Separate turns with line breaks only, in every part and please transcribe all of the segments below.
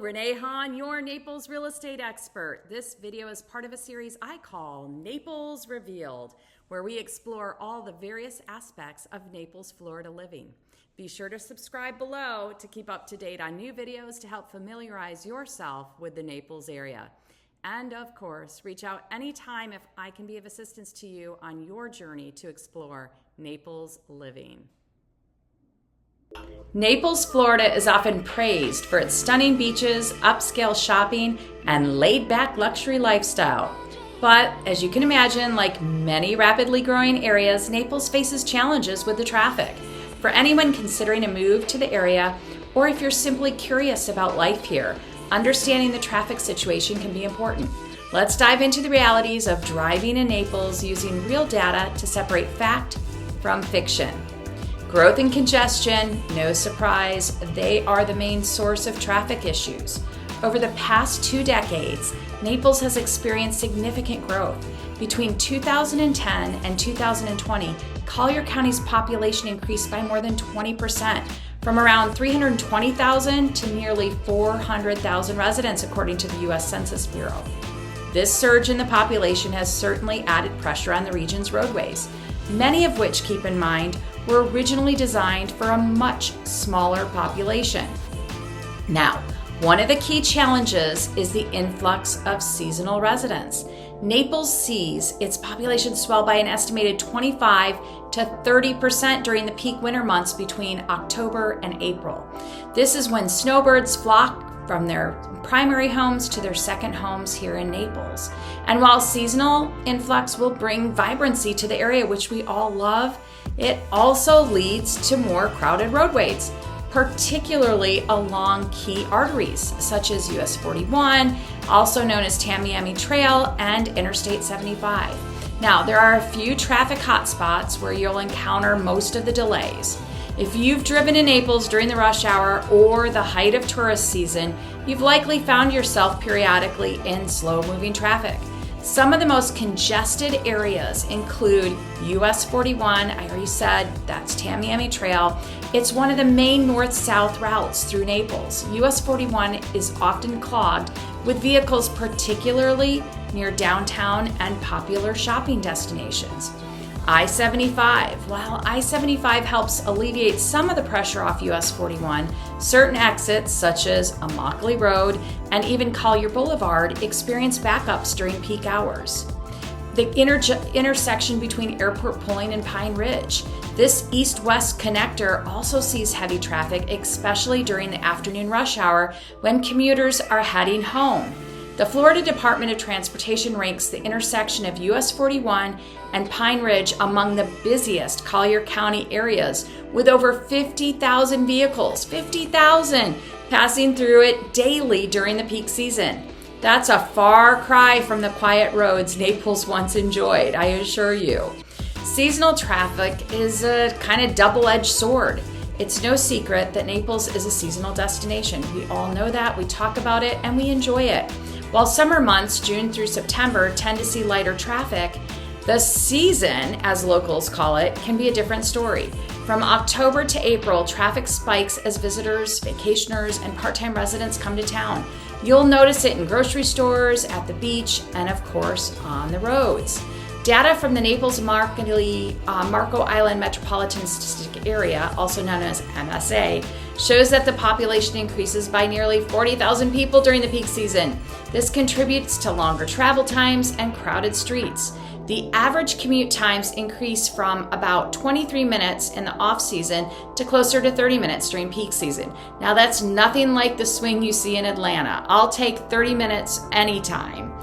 Renee Hahn, your Naples Real Estate Expert. This video is part of a series I call Naples Revealed, where we explore all the various aspects of Naples, Florida living. Be sure to subscribe below to keep up to date on new videos to help familiarize yourself with the Naples area. And of course, reach out anytime if I can be of assistance to you on your journey to explore Naples living. Naples, Florida is often praised for its stunning beaches, upscale shopping, and laid-back luxury lifestyle. But as you can imagine, like many rapidly growing areas, Naples faces challenges with the traffic. For anyone considering a move to the area, or if you're simply curious about life here, understanding the traffic situation can be important. Let's dive into the realities of driving in Naples using real data to separate fact from fiction. Growth and congestion, no surprise, they are the main source of traffic issues. Over the past 2 decades, Naples has experienced significant growth. Between 2010 and 2020, Collier County's population increased by more than 20%, from around 320,000 to nearly 400,000 residents, according to the U.S. Census Bureau. This surge in the population has certainly added pressure on the region's roadways, many of which, keep in mind, were originally designed for a much smaller population. Now, one of the key challenges is the influx of seasonal residents. Naples sees its population swell by an estimated 25 to 30% during the peak winter months between October and April. This is when snowbirds flock from their primary homes to their second homes here in Naples. And while seasonal influx will bring vibrancy to the area, which we all love, it also leads to more crowded roadways, particularly along key arteries such as US 41, also known as Tamiami Trail, and Interstate 75. Now, there are a few traffic hotspots where you'll encounter most of the delays. If you've driven in Naples during the rush hour or the height of tourist season, you've likely found yourself periodically in slow-moving traffic. Some of the most congested areas include US 41, I already said, that's Tamiami Trail. It's one of the main north-south routes through Naples. US 41 is often clogged with vehicles, particularly near downtown and popular shopping destinations. I-75. While I-75 helps alleviate some of the pressure off US 41, certain exits such as Immokalee Road and even Collier Boulevard experience backups during peak hours. The intersection between Airport Pulling and Pine Ridge. This east-west connector also sees heavy traffic, especially during the afternoon rush hour when commuters are heading home. The Florida Department of Transportation ranks the intersection of US 41 and Pine Ridge among the busiest Collier County areas, with over 50,000 vehicles, 50,000, passing through it daily during the peak season. That's a far cry from the quiet roads Naples once enjoyed, I assure you. Seasonal traffic is a kind of double-edged sword. It's no secret that Naples is a seasonal destination. We all know that, we talk about it, and we enjoy it. While summer months, June through September, tend to see lighter traffic, the season, as locals call it, can be a different story. From October to April, traffic spikes as visitors, vacationers, and part-time residents come to town. You'll notice it in grocery stores, at the beach, and of course, on the roads. Data from the Naples Marco Island Metropolitan Statistic Area, also known as MSA, shows that the population increases by nearly 40,000 people during the peak season. This contributes to longer travel times and crowded streets. The average commute times increase from about 23 minutes in the off-season to closer to 30 minutes during peak season. Now, that's nothing like the swing you see in Atlanta. I'll take 30 minutes anytime.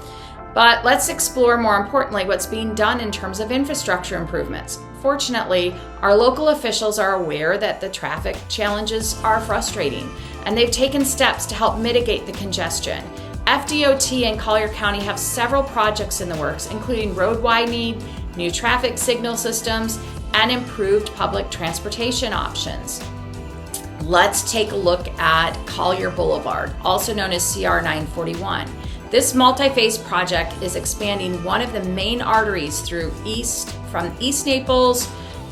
But let's explore, more importantly, what's being done in terms of infrastructure improvements. Fortunately, our local officials are aware that the traffic challenges are frustrating, and they've taken steps to help mitigate the congestion. FDOT and Collier County have several projects in the works, including road widening, new traffic signal systems, and improved public transportation options. Let's take a look at Collier Boulevard, also known as CR 941. This multi-phase project is expanding one of the main arteries from East Naples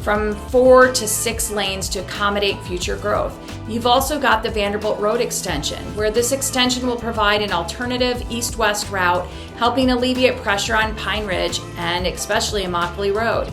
from 4 to 6 lanes to accommodate future growth. You've also got the Vanderbilt Road extension, where this extension will provide an alternative east-west route, helping alleviate pressure on Pine Ridge and especially Immokalee Road.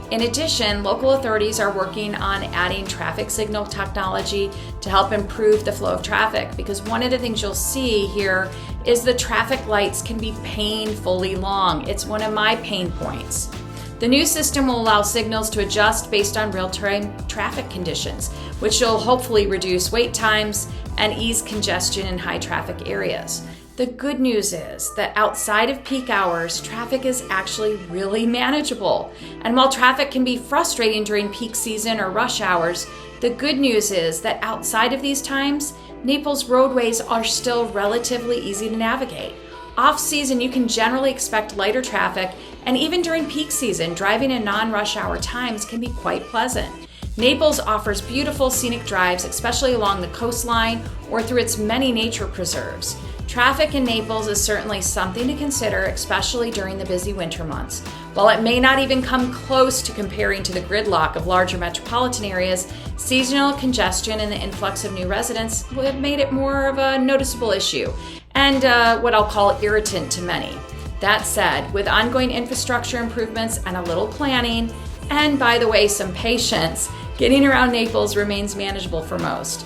In addition, local authorities are working on adding traffic signal technology to help improve the flow of traffic, because one of the things you'll see here is the traffic lights can be painfully long. It's one of my pain points. The new system will allow signals to adjust based on real-time traffic conditions, which will hopefully reduce wait times and ease congestion in high traffic areas. The good news is that outside of peak hours, traffic is actually really manageable. And while traffic can be frustrating during peak season or rush hours, the good news is that outside of these times, Naples roadways are still relatively easy to navigate. Off-season, you can generally expect lighter traffic, and even during peak season, driving in non-rush hour times can be quite pleasant. Naples offers beautiful scenic drives, especially along the coastline or through its many nature preserves. Traffic in Naples is certainly something to consider, especially during the busy winter months. While it may not even come close to comparing to the gridlock of larger metropolitan areas, seasonal congestion and the influx of new residents have made it more of a noticeable issue and what I'll call irritant to many. That said, with ongoing infrastructure improvements and a little planning, and by the way, some patience, getting around Naples remains manageable for most.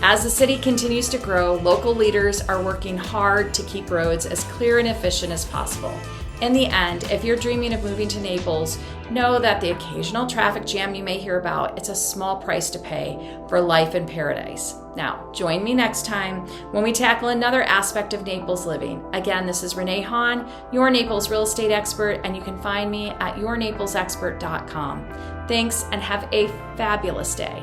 As the city continues to grow, local leaders are working hard to keep roads as clear and efficient as possible. In the end, if you're dreaming of moving to Naples, know that the occasional traffic jam you may hear about, it's a small price to pay for life in paradise. Now, join me next time when we tackle another aspect of Naples living. Again, this is Renee Hahn, your Naples real estate expert, and you can find me at yournaplesexpert.com. Thanks, and have a fabulous day.